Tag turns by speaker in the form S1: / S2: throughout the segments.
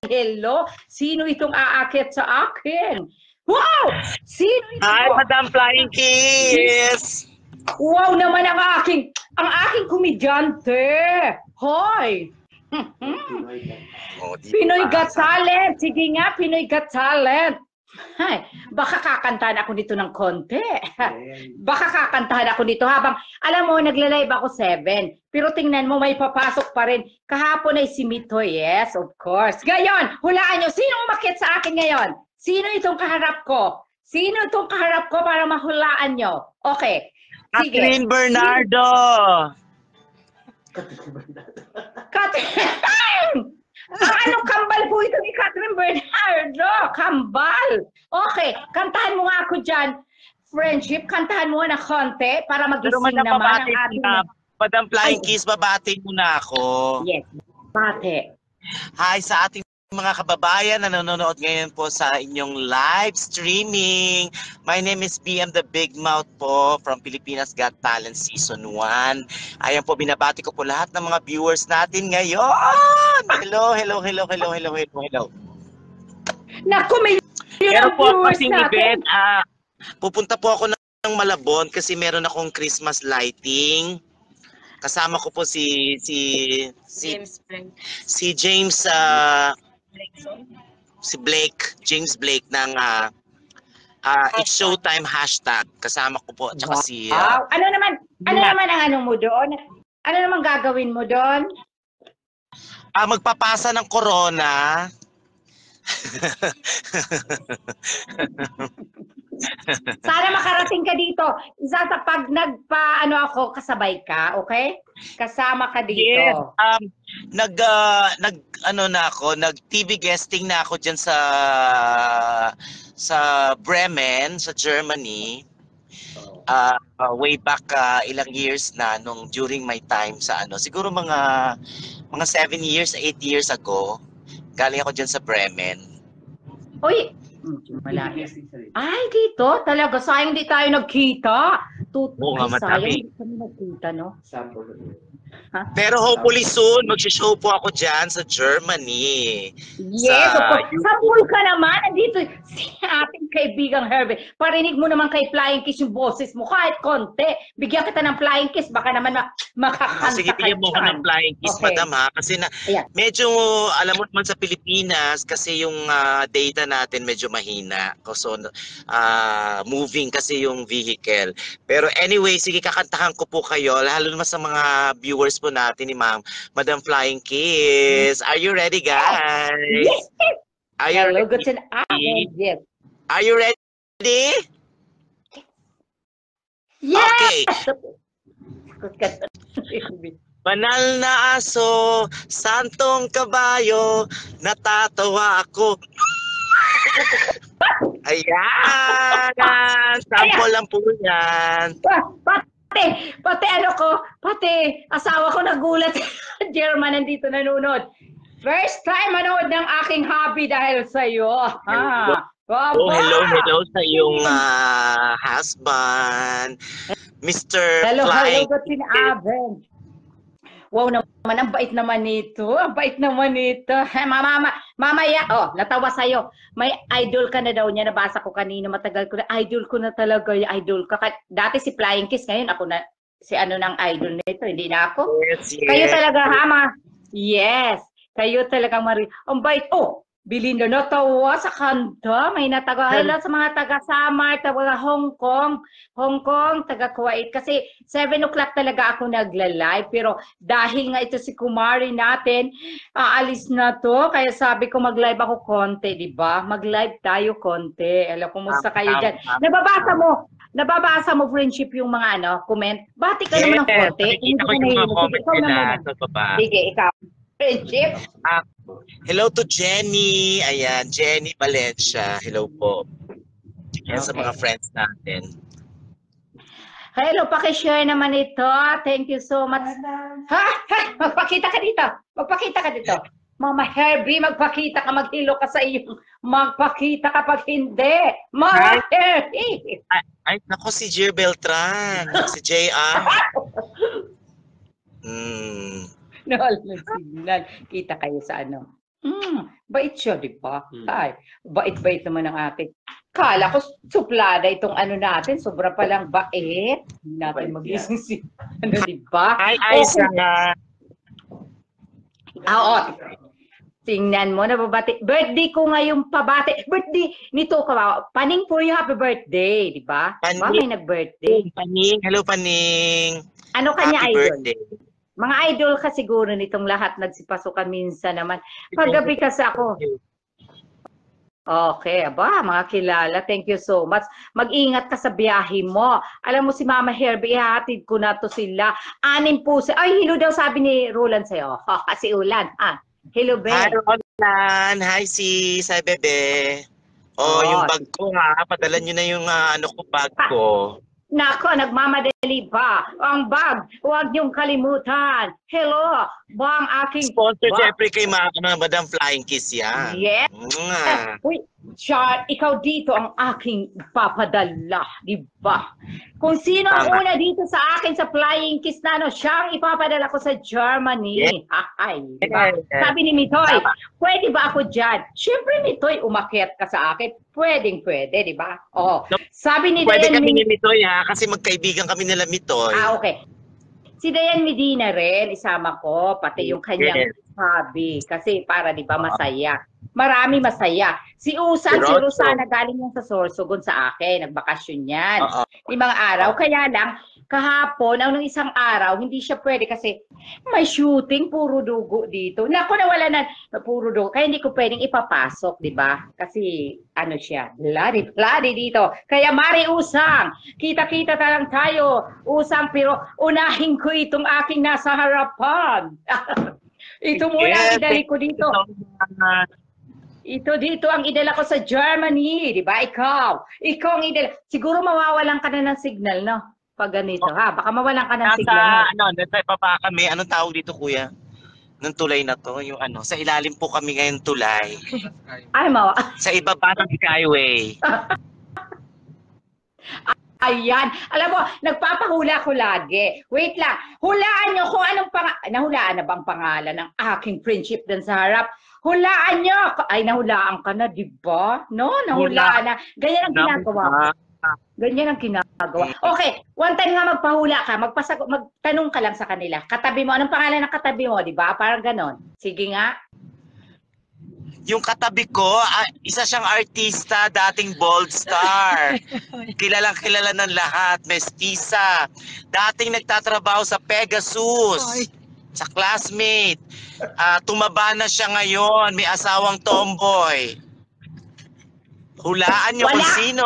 S1: hello, sino itong aakyat sa akin? Wow! Sino ito?
S2: Hi, Madam Flying Kiss!
S1: Wow naman ang aking komedyante. Hoy! Pinoy Got Talent. Sige nga, Pinoy Got Talent. Ay, baka kakantahan ako nito ng konti. Baka kakantahan ako nito habang, alam mo, nagla-live ako 7. Pero tingnan mo, may papasok pa rin. Kahapon ay si Mito, yes, of course. Ngayon, hulaan nyo, sino umakyat sa akin ngayon? Sino itong kaharap ko? Sino itong kaharap ko para mahulaan nyo? Okay, sige.
S2: Catherine Bernardo!
S1: Catherine! Ano kambal po ito ni Catherine Bernardo? Kambal! Okay, kantahan mo nga ako dyan. Friendship, kantahan mo na konti para magising naman ang ating...
S2: Madam Flying Kiss, babati muna ako.
S1: Yes, bate.
S2: Hi sa ating mga kababayan na nanonood ngayon po sa inyong live streaming. My name is BM the Big Mouth po from Pilipinas Got Talent Season 1. Ayan po, binabati ko po lahat ng mga viewers natin ngayon. Hello.
S1: Naku, may
S2: Pero po
S1: viewers
S2: kasing
S1: natin.
S2: event, pupunta po ako ng Malabon kasi meron akong Christmas lighting. Kasama ko po si James James Blake ng It's Showtime hashtag. Kasama ko po, tsaka si
S1: Ano naman ang ano mo doon? Ano naman gagawin mo doon?
S2: magpapasa ng corona.
S1: Sana makarating ka dito. Isa sa pag ako, kasabay ka, okay? Kasama ka dito.
S2: Yes, nag TV guesting na ako diyan sa Bremen, sa Germany. Way back ilang years na nung during my time sa siguro mga 7 years, 8 years ago. Galing ako diyan sa Bremen.
S1: Uy, malaki. Ay, dito? Talaga, sayang di tayo nagkita.
S2: Oo nga,
S1: Sayang
S2: madami.
S1: di kami nagkita, no?
S2: Pero hopefully soon, mag-show po ako dyan sa Germany.
S1: Yes, of course. Sampul ka naman. Nandito si ating kaibigang Herbie. Parinig mo naman kay Flying Kiss yung boses mo. Kahit konti. Bigyan kita ng Flying Kiss. Baka naman makakanta
S2: sige, bigyan mo ko ng Flying Kiss,
S1: okay,
S2: madam ha. Kasi medyo, alam mo naman sa Pilipinas, kasi yung data natin medyo mahina. So, moving kasi yung vehicle. Pero anyway, sige, kakantahan ko po kayo. Lalo naman sa mga viewers po natin ni Madam Flying Kiss. Are you ready, guys?
S1: Yes!
S2: Are you
S1: Hello,
S2: ready?
S1: good yes.
S2: Are you ready?
S1: Yes!
S2: Okay. Banal na aso, santong kabayo, natatawa ako. Ayan! Sample lang po yan.
S1: Pati asawa ko nagulat. German nandito nanonood. First time manood ng aking hobby dahil sa iyo.
S2: Hello sa iyong husband, Mr. Flying.
S1: Hello, Gatin Aben. Wow naman, ang bait naman nito. Ang bait naman nito. Mamaya, natawa sa'yo. May idol ka na daw niya. Nabasa ko kanina, matagal ko na. Idol ko na talaga yung idol ka. Dati si Flying Kiss, ngayon ako na, si ng idol nito. Hindi na ako.
S2: Yes.
S1: Kayo talaga, Yes. Kayo talagang ang bait. Belinda, natawa sa kanta. May natagahala sa mga taga-Samar, taga Hong Kong, taga-Kuwait. Kasi 7 o'clock talaga ako nagla-live. Pero dahil nga ito si Kumari natin, aalis na to. Kaya sabi ko mag-live ako konti, di ba? Mag-live tayo konti. Alam, kumusta kayo dyan? Nababasa mo, friendship, yung mga comment? Bati ka naman ng konti.
S2: Nakikita ko yung mga comments nila sa baba.
S1: Sige, ikaw. Friendship.
S2: Hello to Jenny. Ayan, Jenny Valencia. Hello po. Yan sa mga friends natin.
S1: Hello, pakishare naman ito. Thank you so much. Magpakita ka dito. Mama Herbie, magpakita ka, maghilo ka sa iyo. Magpakita kapag hindi. Mama Herbie.
S2: Ay, nako si Jer Beltran. Si JR.
S1: Signal. Kita kayo sa Bait siya, di ba?
S3: Hmm.
S1: Ay, bait-bait naman ng ate. Kala ko suplada itong ano natin, sobra palang bait. Hindi natin
S3: Bait
S1: magising si, ano, di ba?
S2: Ay,
S1: Okay.
S2: Isa.
S1: Oo. Tingnan mo, nababati. Birthday ko ngayong pabati. Birthday nito ka. Paning for you, happy birthday, di ba?
S2: Paning.
S1: Ba, may nag-birthday.
S2: Paning. Hello, Paning.
S1: Ano kanya
S2: Happy
S1: idol?
S2: birthday.
S1: Mga idol ka siguro nitong lahat nagsipasukan minsan naman. Paggabi kasi ako. Okay, aba, mga kilala, thank you so much. Mag-ingat ka sa biyahe mo. Alam mo si Mama Herbie, ihahatid ko na to sila. 6 po ay, hello daw sabi ni Roland sa'yo. Si Ulan. Hello, be.
S2: Hi, Roland. Hi, sis. Hi, bebe.
S1: Oh.
S2: Yung bag ko ha. Padala nyo na yung bag ko.
S1: Nako, nagmamadali pa. Ang bag, huwag niyong kalimutan. Hello, ba ang aking...
S2: Sponsor
S1: ba?
S2: syempre kay Madam Flying Kiss yan.
S1: Yes.
S2: Mwah.
S1: Uy, Char, ikaw dito ang aking papadala, di ba? Kung sino ang
S2: Tama.
S1: una dito sa akin sa Flying Kiss na, no, siyang ipapadala ko sa Germany.
S2: Yes.
S1: Ay, di ba?
S2: Yes.
S1: Sabi ni Mitoy,
S2: Tama.
S1: pwede ba ako dyan? Siyempre, Mitoy, umakyat ka sa akin. Pwedeng-pwede, di ba? Oh, sabi ni
S2: Pwede
S1: Dayan
S2: kami
S1: Min-
S2: ni Mitoy ha. Kasi magkaibigan kami nila Mitoy.
S1: okay. Si Dayan Medina rin, isama ko, pati yung kanyang hobby. Kasi para, di ba, masaya. Marami masaya. Si Usan, si
S2: Pero-
S1: Rosana, galing yan sa Sorsogon sa akin. Nagbakasyon yan.
S2: Oo.
S1: Limang araw. Kaya lang, kahapon, ang nung isang araw, hindi siya pwede kasi may shooting, puro dugo dito. Naku, nawala na puro dugo. Kaya hindi ko pwedeng ipapasok, di ba? Kasi, ano siya, bloody dito. Kaya Mari Usang, kita-kita talang tayo. Usang, pero unahin ko itong aking nasa harapan. Ito muna ang idali ko dito. Ito dito ang idala ko sa Germany, di ba? Ikaw ang idala. Siguro mawawalan ka na ng signal, no? Pag ganito, ha? Baka mawalan ka ng signal. No?
S2: Nasa baba kami. Anong tawag dito, kuya? Nung tulay na to, yung sa ilalim po kami ngayon tulay.
S1: Ay,
S2: Sa ibaba ng Skyway.
S1: Ayan. Alam mo, nagpapahula ko lagi. Wait lang. Hulaan nyo kung anong nahulaan na bang pangalan ng aking friendship dun sa harap? Hulaan nyo! Ay, nahulaan ka na, di ba? No? Nahulaan na. Ganyan ang ginagawa. Ganyan ang ginagawa. Okay, one time nga magpahula ka, magtanong ka lang sa kanila. Katabi mo, anong pangalan ng katabi mo, di ba? Parang ganon. Sige nga.
S2: Yung katabi ko, isa siyang artista, dating Bold Star. Kilalang kilala ng lahat, mestiza. Dating nagtatrabaho sa Pegasus. Sa classmate. Tumaba na siya ngayon, may asawang tomboy. Hulaan niyo kung
S1: Wala.
S2: sino.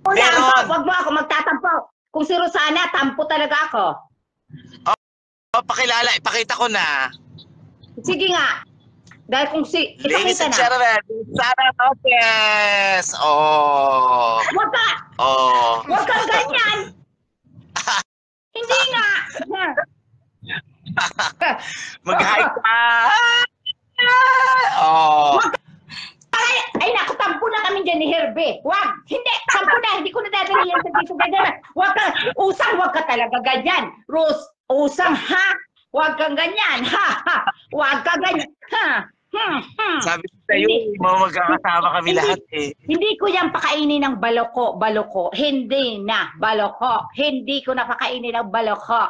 S1: Wala
S2: Meron.
S1: ako, wag mo ako magtatampo. Kung si Rosana, tampo talaga ako.
S2: Pakilala, ipakita ko na.
S1: Sige nga. Dahil kung si...
S2: Ladies
S1: Ipakita
S2: and
S1: na.
S2: gentlemen, Sara Lopez. Oh.
S1: Wag kang ganyan. Hindi nga.
S2: Mag-hi ka. Oh.
S1: Ay, naku, tampo na kami dyan ni Herbe. Wag. Hindi. Tampo na. Hindi ko na dadali yan sa dito. Ganyan. Wag ka. Usang, wag ka talaga ganyan. Rose, usang, ha? Wag kang ganyan. Ha? Wag ka ganyan. Ha?
S2: Sabi ko sa'yo, magkakasama kami lahat eh.
S1: Hindi ko yan pakainin ng baloko. Hindi na. Baloko. Hindi ko na pakainin ng baloko.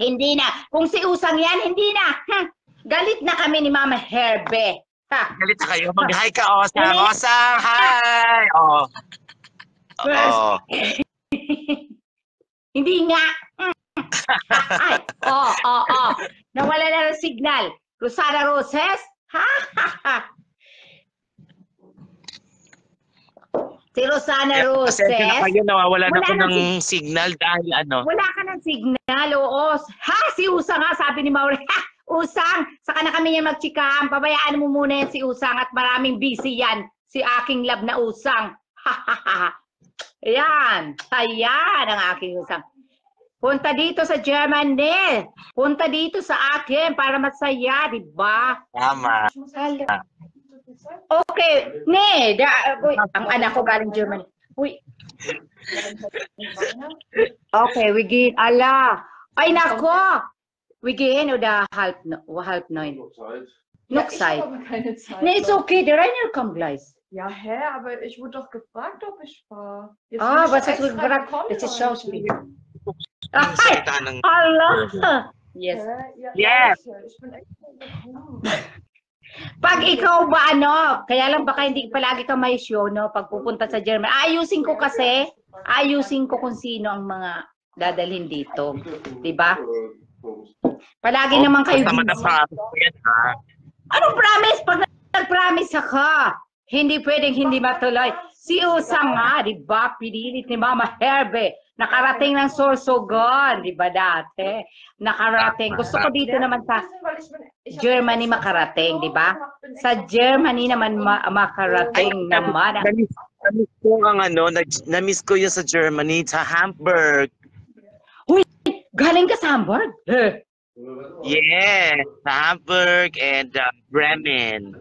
S1: Hindi na. Kung si Usang yan, hindi na. Galit na kami ni Mama Herbe.
S2: Galit na kayo. Mag-hi ka, Osang. Osang, hi! Oh. Oh.
S1: Hindi nga. Ay, nawala na ng signal. Rosana Roses? Si Rosana Roses.
S2: Pasensya na kayo, nawawalan
S1: Wala
S2: ako
S1: na
S2: ng signal dahil
S1: Wala ka ng signal, oo. Ha, si Usang nga, sabi ni Maure. Usang, saka na kami niya magchikahan. Pabayaan mo muna yan si Usang at maraming busy yan. Si aking love na Usang. Ayan. Ayan ang aking Usang. Punta dito sa Germany. Punta dito sa akin para masaya, di ba?
S2: tama.
S1: Okay. Uy, ang anak ko galing Germany. Uy. Okay, we get ala. Ay nako. We gehen oder halb neun?
S3: Noch Zeit.
S1: Noch
S4: Ich
S1: Zeit.
S4: habe keine Zeit.
S1: Nee, ist
S4: Leute.
S1: okay, der Rainer kommt gleich.
S4: Ja, hä? Aber ich wurde doch gefragt, ob ich fahre. Jetzt
S1: Ah,
S4: bin ich
S1: was
S4: doch
S1: hast du
S4: extra
S1: gefragt?
S4: gekommen,
S1: Das ist
S4: Leute.
S1: Schauspiel.
S2: Yung salita ng...
S1: Allah! Yes.
S4: Hä? Ja,
S2: Yes.
S4: Leute, ich bin extra gekommen.
S1: Pag ikaw ba ano, kaya lang baka hindi palagi ka may show, no? Pag pupunta sa Germany. Ayusin ko kasi, ayusin ko kung sino ang mga dadalhin dito. Diba? Palagi naman kayo
S2: Basta
S1: busy.
S2: matapromise ko yan, ha?
S1: Anong promise? Pag nag-promise ka, hindi pwedeng hindi matuloy. Si Usa nga, di ba? Pinilit ni Mama Herbe. Nakarating ng Sorsogon, di ba dati? Nakarating. Gusto ko dito naman sa Germany makarating, di ba? Sa Germany naman makarating naman.
S2: Na-miss ko ang ano, na-miss ko yun sa Germany, sa Hamburg.
S1: Galing ka sa Hamburg?
S2: Yes, sa Hamburg and Bremen.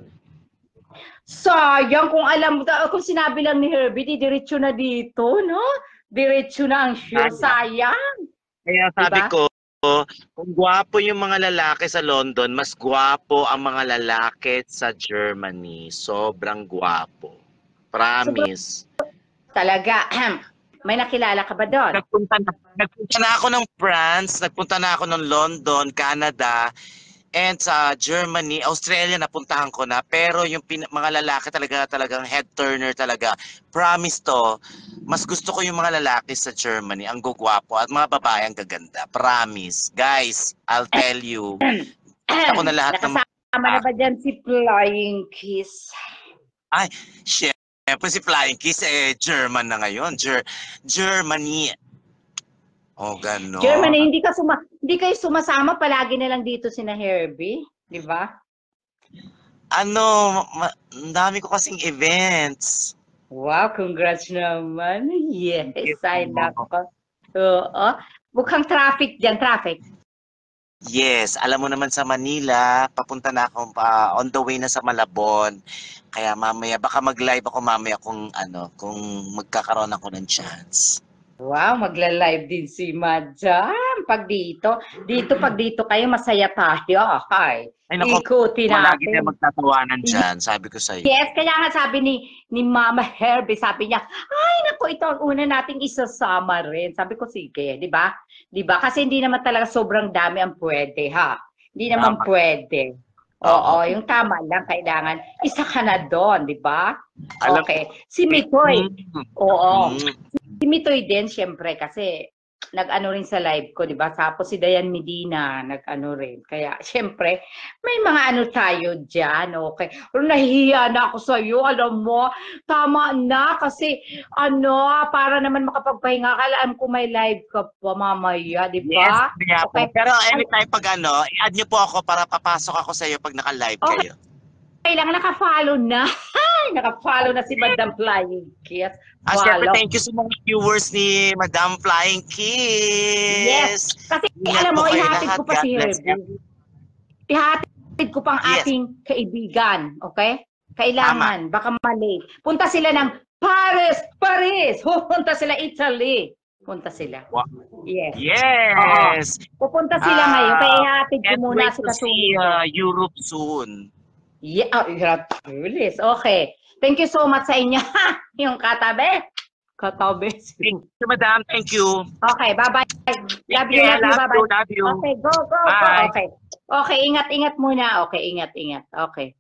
S1: Sayang kung alam mo, kung sinabi lang ni Herbie, di diretso na dito, no? Diretso na ang show. Sayang.
S2: Kaya sabi
S1: Diba?
S2: ko, kung gwapo yung mga lalaki sa London, mas gwapo ang mga lalaki sa Germany. Sobrang gwapo. Promise.
S1: Talaga. May nakilala ka ba doon?
S2: Nagpunta na ako ng France, nagpunta na ako ng London, Canada, and sa Germany, Australia napuntahan ko na. Pero yung mga lalaki talagang head turner talaga. Promise to, mas gusto ko yung mga lalaki sa Germany, ang gugwapo at mga babae ang gaganda. Promise. Guys, I'll tell you. Ako na lahat ng
S1: Nakasama na ba dyan si Flying Kiss?
S2: Siyempre si Flying Kiss German na ngayon. Germany. Oh, gano'n.
S1: Germany, hindi kayo sumasama palagi na lang dito sina Herbie, di ba?
S2: Ano, ang dami ko kasing events.
S1: Wow, congrats naman. Yes,
S2: Thank you.
S1: I love ko. Oo. Mukhang traffic dyan, traffic.
S2: Yes, alam mo naman sa Manila, papunta na ako on the way na sa Malabon. Kaya mamaya, baka mag-live ako mamaya kung magkakaroon ako ng chance.
S1: Wow, magla-live din si Madam. Pag dito kayo, masaya tayo. Hi.
S2: Ay, naku,
S1: Ikutin
S2: malagi
S1: natin.
S2: na magtatawanan dyan, sabi ko sa'yo.
S1: Yes, kaya nga sabi ni Mama Herbie, sabi niya, ay naku, ito ang una nating isasama rin. Sabi ko, sige, di ba? Di ba? Kasi hindi naman talaga sobrang dami ang pwede, ha? Hindi naman
S2: Tama.
S1: pwede. Oo, yung tama lang, kailangan isa ka na doon, di ba?
S2: Alam-
S1: Okay. Si Mitoy, oo.
S2: Mm.
S1: Si Mitoy din, syempre, kasi nag-ano rin sa live ko, di ba? Tapos si Dayan Medina, nag-ano rin. Kaya, syempre, may mga ano tayo dyan, okay? Pero nahihiya na ako sa'yo, alam mo, tama na, kasi, para naman makapagpahinga ka, alam ko may live ka pa mamaya, di ba?
S2: Yes, kaya po.
S1: Okay.
S2: Pero anytime pag i-add niyo po ako para papasok ako sa iyo pag naka-live
S1: Okay.
S2: kayo.
S1: Kailangan naka-follow na. Naka-follow na si Madam Flying Kiss.
S2: Syempre,
S1: Follow.
S2: thank you sa mga viewers ni Madam Flying Kiss.
S1: Yes. Kasi
S2: Ingat
S1: alam mo,
S2: po kayo
S1: ihatid
S2: lahat.
S1: ko pa si
S2: God bless
S1: Herbie. Ihatid ko pang
S2: Yes.
S1: ating kaibigan, okay? Kailangan, baka malate. Punta sila ng Paris! Punta sila Italy. Punta sila.
S2: Wow.
S1: Yes.
S2: Yes.
S1: Pupunta sila ngayon, kaya ihatid ko
S2: Can't
S1: muna
S2: wait
S1: si
S2: to see
S1: Kasunod.
S2: Europe soon.
S1: Yeah, Julius. Okay. Thank you so much sa inyo. Yung katabi. Katabi.
S2: Thank you, Madam. Thank you.
S1: Okay, bye-bye. Love you,
S2: Yeah,
S1: love you, bye-bye.
S2: love you.
S1: Okay, go.
S2: Bye.
S1: Okay. Okay, ingat-ingat muna. Okay, ingat-ingat. Okay.